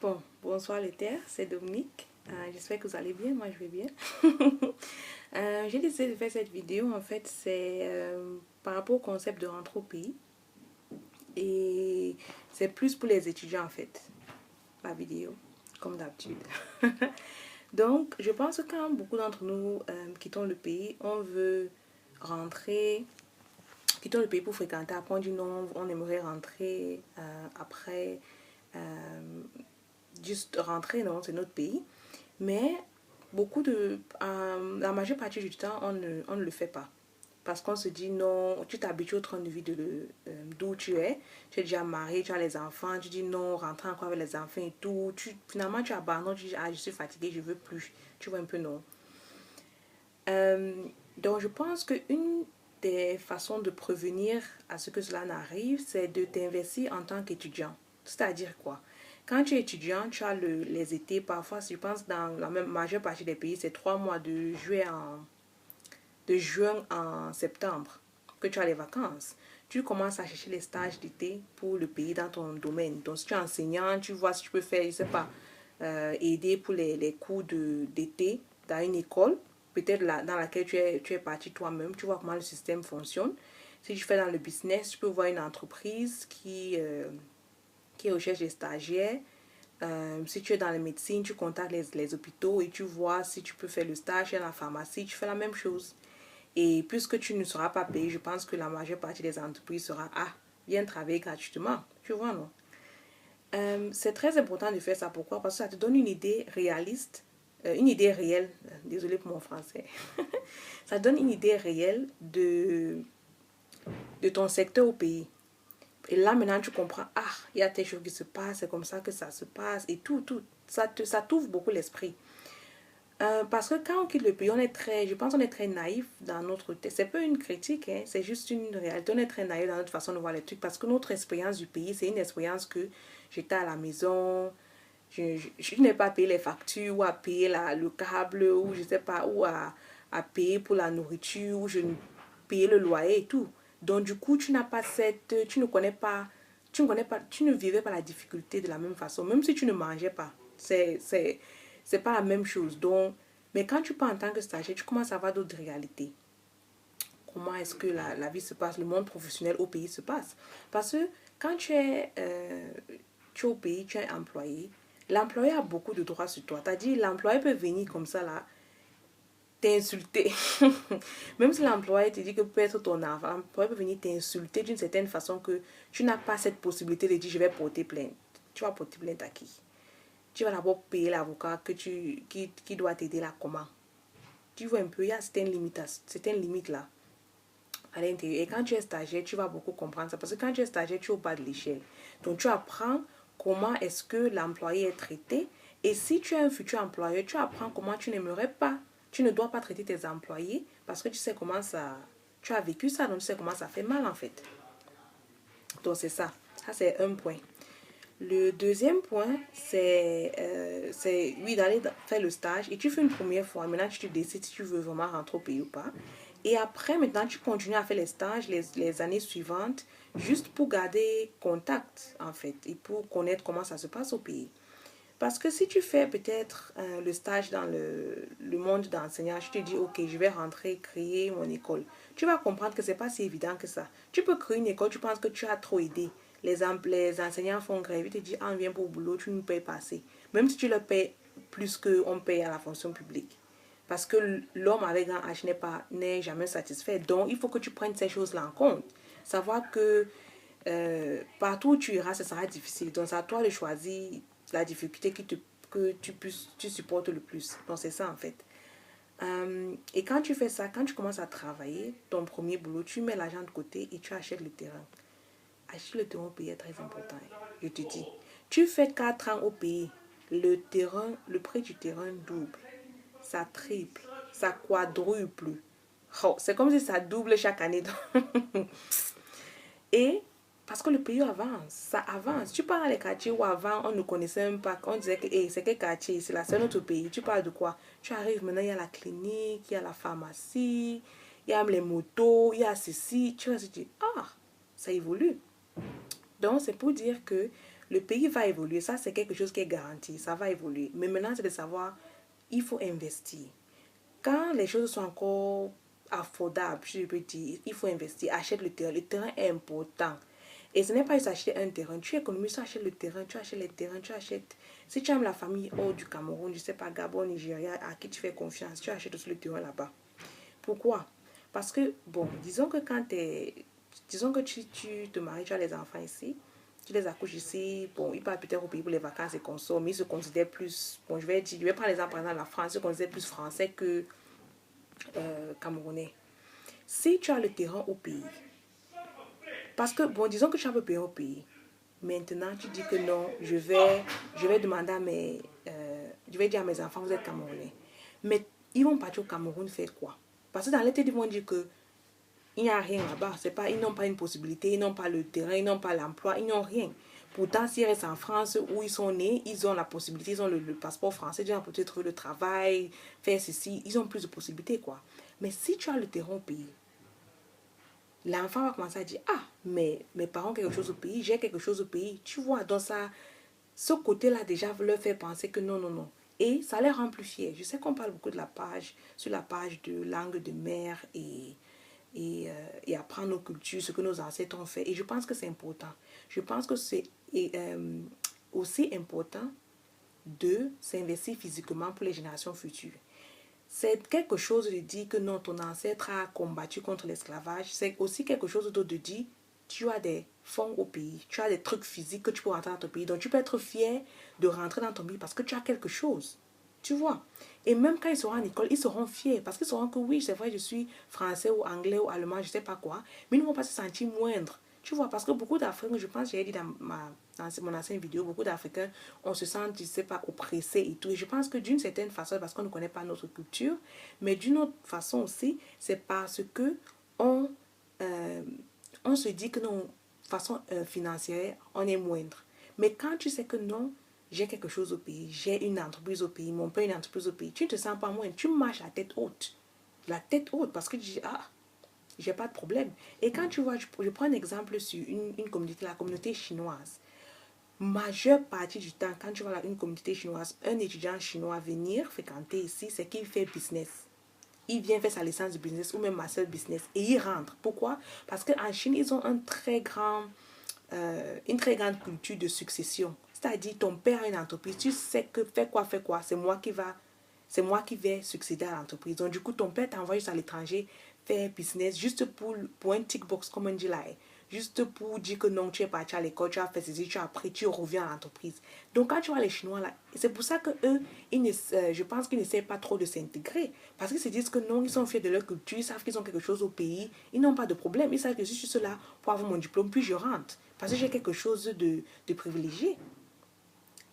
Bon, bonsoir les terres, c'est Dominique. J'espère que vous allez bien, moi je vais bien. J'ai décidé de faire cette vidéo, en fait, c'est par rapport au concept de rentrer au pays. Et c'est plus pour les étudiants, en fait, la vidéo, comme d'habitude. Donc, je pense que quand beaucoup d'entre nous quittons le pays, on veut rentrer, quittons le pays pour fréquenter. Après, on dit non, on aimerait rentrer après, juste rentrer, non, c'est notre pays. Mais la majeure partie du temps, on ne le fait pas. Parce qu'on se dit non, tu t'habitues au train de vie d'où tu es déjà marié, tu as les enfants, tu dis non, rentrer encore avec les enfants et tout. Finalement, tu abandonnes, tu dis ah, je suis fatiguée, je veux plus. Tu vois un peu non. Euh, donc, je pense qu'une des façons de prévenir à ce que cela n'arrive, c'est de t'investir en tant qu'étudiant. C'est-à-dire quoi? Quand tu es étudiant, tu as les étés, parfois, je pense dans la même majeure partie des pays, c'est 3 mois de juin en septembre que tu as les vacances. Tu commences à chercher les stages d'été pour le pays dans ton domaine. Donc, si tu es enseignant, tu vois si tu peux faire, je ne sais pas, aider pour les cours d'été dans une école, peut-être dans laquelle tu es parti toi-même, tu vois comment le système fonctionne. Si tu fais dans le business, tu peux voir une entreprise qui recherche des stagiaires. Si tu es dans la médecine, tu contactes les hôpitaux et tu vois si tu peux faire le stage dans la pharmacie, tu fais la même chose. Et puisque tu ne seras pas payé, je pense que la majeure partie des entreprises sera ah, viens travailler gratuitement. Tu vois, non? C'est très important de faire ça. Pourquoi? Parce que ça te donne une idée réaliste, une idée réelle. Désolée pour mon français. Ça te donne une idée réelle de ton secteur au pays. Et là, maintenant, tu comprends, ah, il y a telle chose qui se passe, c'est comme ça que ça se passe, et tout. Ça t'ouvre beaucoup l'esprit. Parce que quand on quitte le pays, je pense qu'on est très naïf dans notre tête. C'est pas une critique, hein, c'est juste une réalité. On est très naïf dans notre façon de voir les trucs parce que notre expérience du pays, c'est une expérience que j'étais à la maison, je n'ai pas payé les factures ou à payer le câble ou je sais pas, ou à payer pour la nourriture ou je payais le loyer et tout. Donc du coup, tu ne vivais pas la difficulté de la même façon, même si tu ne mangeais pas. C'est pas la même chose. Donc, mais quand tu pars en tant que stagiaire, tu commences à avoir d'autres réalités. Comment est-ce que la vie se passe, le monde professionnel au pays se passe. Parce que quand tu es au pays, tu es employé, l'employeur a beaucoup de droits sur toi. C'est-à-dire, l'employeur peut venir comme ça là, t'insulter. Même si l'employeur te dit que peut être ton enfant, l'employeur peut venir t'insulter d'une certaine façon que tu n'as pas cette possibilité de dire je vais porter plainte. Tu vas porter plainte à qui? Tu vas d'abord payer l'avocat qui doit t'aider là comment? Tu vois un peu, il y a certaines limites là à l'intérieur. Et quand tu es stagiaire, tu vas beaucoup comprendre ça. Parce que quand tu es stagiaire, tu es au bas de l'échelle. Donc tu apprends comment est-ce que l'employé est traité. Et si tu es un futur employeur, tu apprends comment tu n'aimerais pas, tu ne dois pas traiter tes employés parce que tu sais comment ça, tu as vécu ça, donc tu sais comment ça fait mal en fait. Donc c'est ça. Ça c'est un point. Le deuxième point, oui, d'aller faire le stage. Et tu fais une première fois. Maintenant, tu te décides si tu veux vraiment rentrer au pays ou pas. Et après, maintenant, tu continues à faire les stages les années suivantes, juste pour garder contact, en fait, et pour connaître comment ça se passe au pays. Parce que si tu fais peut-être le stage dans le monde d'enseignant, tu te dis, ok, je vais rentrer, créer mon école. Tu vas comprendre que c'est pas si évident que ça. Tu peux créer une école, tu penses que tu as trop aidé. Les enseignants font grève, ils te disent, ah, on vient pour le boulot, tu nous payes pas assez. Même si tu le payes plus qu'on paye à la fonction publique. Parce que l'homme avec un H n'est jamais satisfait. Donc, il faut que tu prennes ces choses-là en compte. Savoir que partout où tu iras, ce sera difficile. Donc, c'est à toi de choisir la difficulté que tu supportes le plus. Donc, c'est ça en fait. Et quand tu fais ça, quand tu commences à travailler, ton premier boulot, tu mets l'argent de côté et tu achètes le terrain. Acheter le terrain au pays est très important. Je te dis. Tu fais 4 ans au pays, le prix du terrain double. Ça triple, ça quadruple. Oh, c'est comme si ça double chaque année. Et parce que le pays avance, ça avance. Tu parles dans les quartiers où avant on ne connaissait même pas, on disait que hey, c'est quel quartier, c'est là, c'est notre pays. Tu parles de quoi? Tu arrives maintenant, il y a la clinique, il y a la pharmacie, il y a les motos, il y a ceci. Tu vas te dire, ah, ça évolue. Donc c'est pour dire que le pays va évoluer. Ça, c'est quelque chose qui est garanti. Ça va évoluer. Mais maintenant, c'est de savoir, il faut investir. Quand les choses sont encore affordables, je peux dire, il faut investir. Achète le terrain. Le terrain est important. Et ce n'est pas juste acheter un terrain. Tu économises, tu achètes le terrain, tu achètes les terrains, tu achètes. Si tu aimes la famille hors du Cameroun, je ne sais pas, Gabon, Nigeria, à qui tu fais confiance, tu achètes aussi le terrain là-bas. Pourquoi? Parce que, bon, disons que quand disons que tu te maries, tu as les enfants ici, tu les accouches ici, bon, ils partent peut-être au pays pour les vacances et consomment, mais ils se considèrent plus, bon, je vais prendre l'exemple par exemple de la France, ils se considèrent plus français que camerounais. Si tu as le terrain au pays, parce que, bon, disons que tu as le terrain au pays, maintenant tu dis que non, je vais demander à je vais dire à mes enfants, vous êtes camerounais. Mais ils vont partir au Cameroun faire quoi? Parce que dans l'été, ils vont dire que il n'y a rien là-bas. C'est pas, ils n'ont pas une possibilité, ils n'ont pas le terrain, ils n'ont pas l'emploi, ils n'ont rien. Pourtant, s'ils restent en France où ils sont nés, ils ont la possibilité, ils ont le passeport français, ils ont peut-être trouver le travail, faire ceci, ils ont plus de possibilités, quoi. Mais si tu as le terrain au pays, l'enfant va commencer à dire, ah, mais mes parents ont quelque chose au pays, j'ai quelque chose au pays. Tu vois, dans ça, ce côté-là déjà leur fait penser que non, non, non. Et ça les rend plus fiers. Je sais qu'on parle beaucoup de la page, sur la page de langue de mère et apprendre nos cultures, ce que nos ancêtres ont fait. Et je pense que c'est important. Je pense que c'est aussi important de s'investir physiquement pour les générations futures. C'est quelque chose de dire que non, ton ancêtre a combattu contre l'esclavage. C'est aussi quelque chose d'autre de dire tu as des fonds au pays, tu as des trucs physiques que tu peux rentrer dans ton pays. Donc tu peux être fier de rentrer dans ton pays parce que tu as quelque chose. Tu vois. Et même quand ils seront en école, ils seront fiers parce qu'ils sauront que oui, c'est vrai, je suis français ou anglais ou allemand, je ne sais pas quoi, mais ils ne vont pas se sentir moindres. Tu vois, parce que beaucoup d'Africains, je pense, j'ai dit dans mon ancienne vidéo, beaucoup d'Africains, on se sent, je ne sais pas, oppressés et tout. Et je pense que d'une certaine façon, parce qu'on ne connaît pas notre culture, mais d'une autre façon aussi, c'est parce que euh, on se dit que non, de façon financière, on est moindre. Mais quand tu sais que non, j'ai quelque chose au pays, j'ai une entreprise au pays, mon père a une entreprise au pays, tu ne te sens pas moins, tu marches la tête haute. La tête haute, parce que tu dis, ah, j'ai pas de problème. Et quand tu vois, je prends un exemple sur une communauté, la communauté chinoise. Majeure partie du temps, quand tu vois une communauté chinoise, un étudiant chinois venir fréquenter ici, c'est qu'il fait business. Il vient faire sa licence de business ou même master business et il rentre. Pourquoi? Parce qu'en Chine, ils ont une très grande culture de succession. C'est-à-dire, ton père a une entreprise, tu sais que fait quoi, c'est moi qui vais succéder à l'entreprise. Donc, du coup, ton père t'envoie juste à l'étranger faire business juste pour un tick box, comme on dit là. Juste pour dire que non, tu es parti à l'école, tu as fait ceci, tu as appris, tu reviens à l'entreprise. Donc, quand tu vois les Chinois là, c'est pour ça que eux, je pense qu'ils n'essaient pas trop de s'intégrer. Parce qu'ils se disent que non, ils sont fiers de leur culture, ils savent qu'ils ont quelque chose au pays, ils n'ont pas de problème. Ils savent que je suis cela pour avoir mon diplôme, puis je rentre. Parce que j'ai quelque chose de privilégié.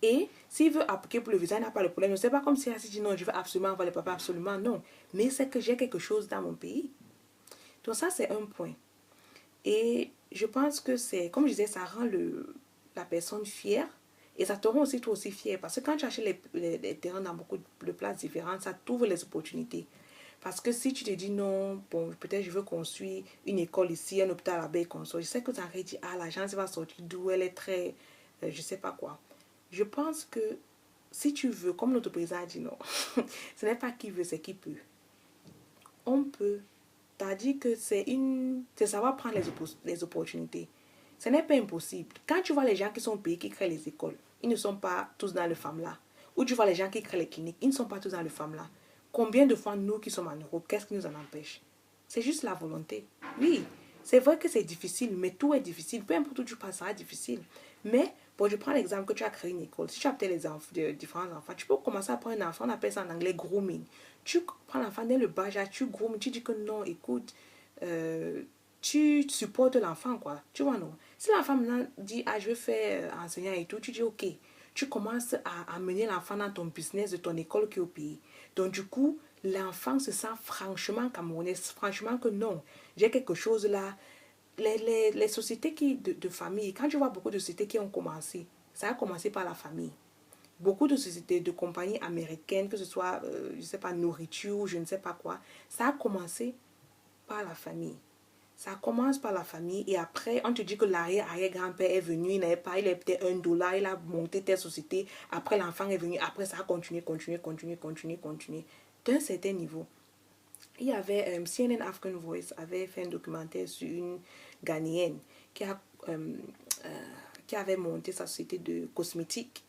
Et s'il veut appliquer pour le visa, il n'a pas de problème. Ce n'est pas comme si il dit non, je veux absolument avoir les papiers, absolument non. Mais c'est que j'ai quelque chose dans mon pays. Donc ça, c'est un point. Et je pense que c'est, comme je disais, ça rend la personne fière. Et ça te rend aussi toi aussi fier. Parce que quand tu achètes les terrains dans beaucoup de places différentes, ça t'ouvre les opportunités. Parce que si tu te dis non, bon, peut-être je veux construire une école ici, un hôpital là-bas, je sais que tu as dit, ah, l'agence va sortir d'où elle est très, je sais pas quoi. Je pense que si tu veux, comme notre président a dit non, ce n'est pas qui veut, c'est qui peut. On peut. T'as dit que c'est savoir prendre les opportunités. Ce n'est pas impossible. Quand tu vois les gens qui sont au pays, qui créent les écoles, ils ne sont pas tous dans le FAMLA. Ou tu vois les gens qui créent les cliniques, ils ne sont pas tous dans le FAMLA. Combien de fois nous qui sommes en Europe, qu'est-ce qui nous en empêche? C'est juste la volonté. Oui, c'est vrai que c'est difficile, mais tout est difficile. Peu importe où tu passes, ça sera difficile. Mais, bon, je prends l'exemple que tu as créé une école. Si tu as peut-être différents enfants, tu peux commencer à prendre un enfant, on appelle ça en anglais grooming. Tu prends l'enfant dès le bas âge, tu groomes, tu dis que non, écoute, tu supportes l'enfant, quoi. Tu vois, non? Si l'enfant maintenant dit, ah, je veux faire enseignant et tout, tu dis, ok. Tu commences à amener l'enfant dans ton business de ton école qui est au pays. Donc, du coup, l'enfant se sent franchement camerounais, franchement que non, j'ai quelque chose là. Les sociétés de famille, quand tu vois beaucoup de sociétés qui ont commencé, ça a commencé par la famille. Beaucoup de sociétés, de compagnies américaines, que ce soit, je ne sais pas, nourriture, je ne sais pas quoi, ça a commencé par la famille. Ça commence par la famille et après, on te dit que l'arrière-arrière-grand-père est venu, il n'avait pas, il avait peut-être $1, il a monté telle société. Après, l'enfant est venu, après ça a continué. D'un certain niveau. Il y avait CNN African Voice avait fait un documentaire sur une Ghanéenne qui, euh, qui avait monté sa société de cosmétiques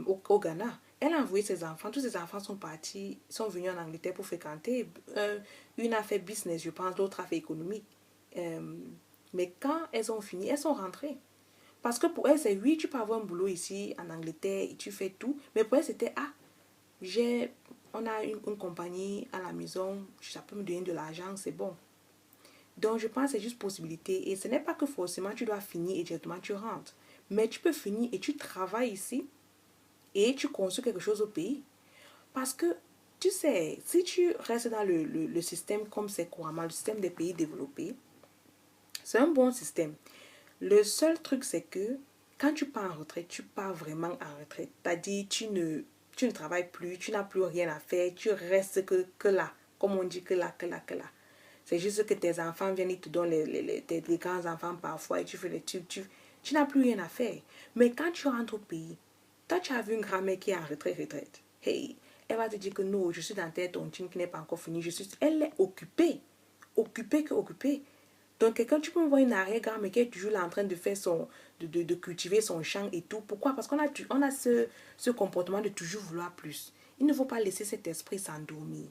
au Ghana. Elle a envoyé ses enfants, tous ses enfants sont partis, sont venus en Angleterre pour fréquenter. Une a fait business, je pense, l'autre a fait économie. Mais quand elles ont fini, elles sont rentrées. Parce que pour elles, c'est oui, tu peux avoir un boulot ici en Angleterre et tu fais tout. Mais pour elles, c'était on a une compagnie à la maison, ça peut me donner de l'argent, c'est bon. Donc, je pense que c'est juste possibilité. Et ce n'est pas que forcément tu dois finir et directement tu rentres. Mais tu peux finir et tu travailles ici et tu construis quelque chose au pays. Parce que, tu sais, si tu restes dans le système comme c'est couramment, le système des pays développés, c'est un bon système. Le seul truc, c'est que quand tu pars en retraite, tu pars vraiment en retraite. C'est-à-dire, tu ne travailles plus, tu n'as plus rien à faire, tu restes que là. Comme on dit, que là. C'est juste que tes enfants viennent, ils te donnent tes grands-enfants parfois et tu fais les trucs. Tu n'as plus rien à faire. Mais quand tu rentres au pays, toi, tu as vu une grand-mère qui est en retraite. Hey, elle va te dire que non, je suis dans tel tontine qui n'est pas encore fini. Elle est occupée. Occupée. Donc, quelqu'un, tu peux me voir une arrière-grand-mère qui est toujours là en train de faire de cultiver son champ et tout. Pourquoi? Parce qu'on a ce comportement de toujours vouloir plus. Il ne faut pas laisser cet esprit s'endormir.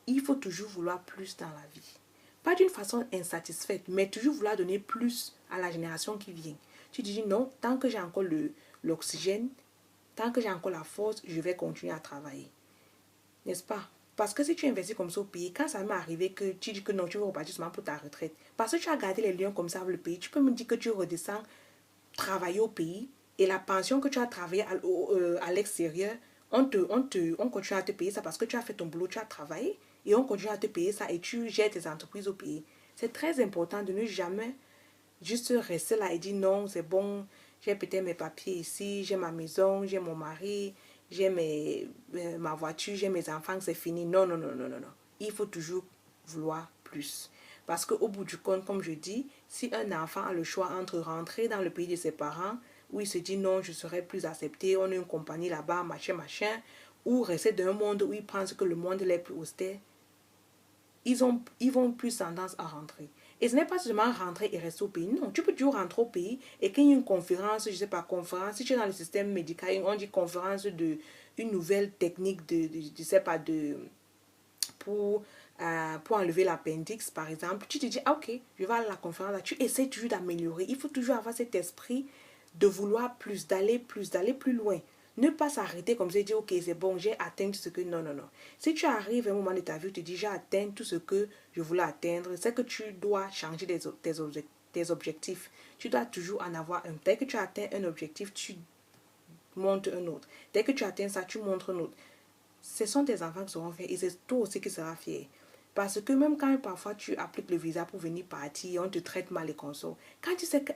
Il faut toujours vouloir plus dans la vie. Pas d'une façon insatisfaite, mais toujours vouloir donner plus à la génération qui vient. Tu dis non, tant que j'ai encore l'oxygène, tant que j'ai encore la force, je vais continuer à travailler. N'est-ce pas? Parce que si tu investis comme ça au pays, quand ça m'est arrivé que tu dis que non, tu veux repartir seulement pour ta retraite, parce que tu as gardé les liens comme ça avec le pays, tu peux me dire que tu redescends travailler au pays et la pension que tu as travaillé à l'extérieur, on continue à te payer ça parce que tu as fait ton boulot, tu as travaillé et on continue à te payer ça et tu gères tes entreprises au pays. C'est très important de ne jamais juste rester là et dire non, c'est bon, j'ai peut-être mes papiers ici, j'ai ma maison, j'ai mon mari, j'ai ma voiture, j'ai mes enfants, c'est fini. Non. Il faut toujours vouloir plus. Parce qu'au bout du compte, comme je dis, si un enfant a le choix entre rentrer dans le pays de ses parents, où il se dit non, je serai plus accepté, on a une compagnie là-bas, machin, ou rester dans un monde où il pense que le monde est plus austère, ils vont plus tendance à rentrer. Et ce n'est pas seulement rentrer et rester au pays. Non, tu peux toujours rentrer au pays et qu'il y ait une conférence, je ne sais pas, conférence, si tu es dans le système médical, on dit conférence une nouvelle technique je sais pas, pour enlever l'appendix, par exemple. Tu te dis, ah, ok, je vais à la conférence là. Tu essaies toujours d'améliorer. Il faut toujours avoir cet esprit de vouloir plus, d'aller plus loin. Ne pas s'arrêter comme ça et dire, ok, c'est bon, j'ai atteint tout ce que... Non. Si tu arrives à un moment de ta vie où tu te dis, j'ai atteint tout ce que je voulais atteindre, c'est que tu dois changer tes objectifs. Tu dois toujours en avoir un. Dès que tu atteins un objectif, tu montres un autre. Dès que tu atteins ça, tu montres un autre. Ce sont tes enfants qui seront fiers et c'est toi aussi qui seras fier. Parce que même quand parfois tu appliques le visa pour venir partir, on te traite mal les consoles. Quand tu sais que,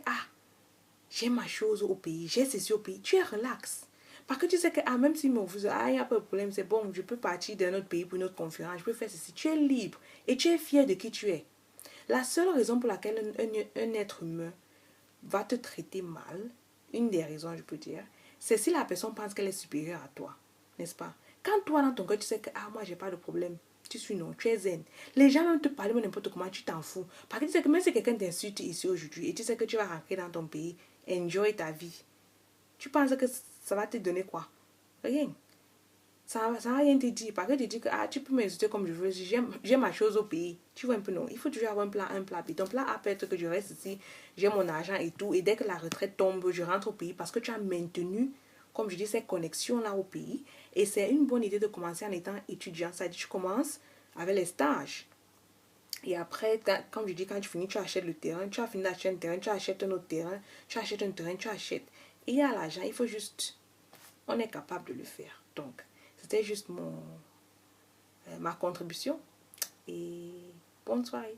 j'ai ma chose au pays, j'ai ceci au pays, tu es relax. Parce que tu sais que, même si mon visa, il n'y a pas de problème, c'est bon, je peux partir d'un autre pays pour une autre conférence, je peux faire ceci. Tu es libre et tu es fier de qui tu es. La seule raison pour laquelle un être humain va te traiter mal, une des raisons, je peux dire, c'est si la personne pense qu'elle est supérieure à toi. N'est-ce pas? Quand toi, dans ton cœur, tu sais que, moi, j'ai pas de problème. Tu suis non, tu es zen. Les gens vont te parler n'importe comment, tu t'en fous. Parce que tu sais que même si quelqu'un t'insulte ici aujourd'hui et tu sais que tu vas rentrer dans ton pays, enjoy ta vie. Tu penses que ça va te donner quoi? Rien. Ça va rien te dire. Parce que tu dis que tu peux m'insulter comme je veux. J'ai ma chose au pays. Tu vois un peu, non. Il faut toujours avoir un plan B. Ton plan A peut être que je reste ici, j'ai mon argent et tout. Et dès que la retraite tombe, je rentre au pays parce que tu as maintenu, comme je dis, ces connexions-là au pays. Et c'est une bonne idée de commencer en étant étudiant. Ça dit, tu commences avec les stages. Et après, comme je dis, quand tu finis, tu achètes le terrain. Tu as fini d'acheter un terrain, tu achètes un autre terrain. Tu achètes un terrain, tu achètes. Et il y a l'argent, il faut juste... On est capable de le faire. Donc, c'était juste ma contribution. Et bonne soirée.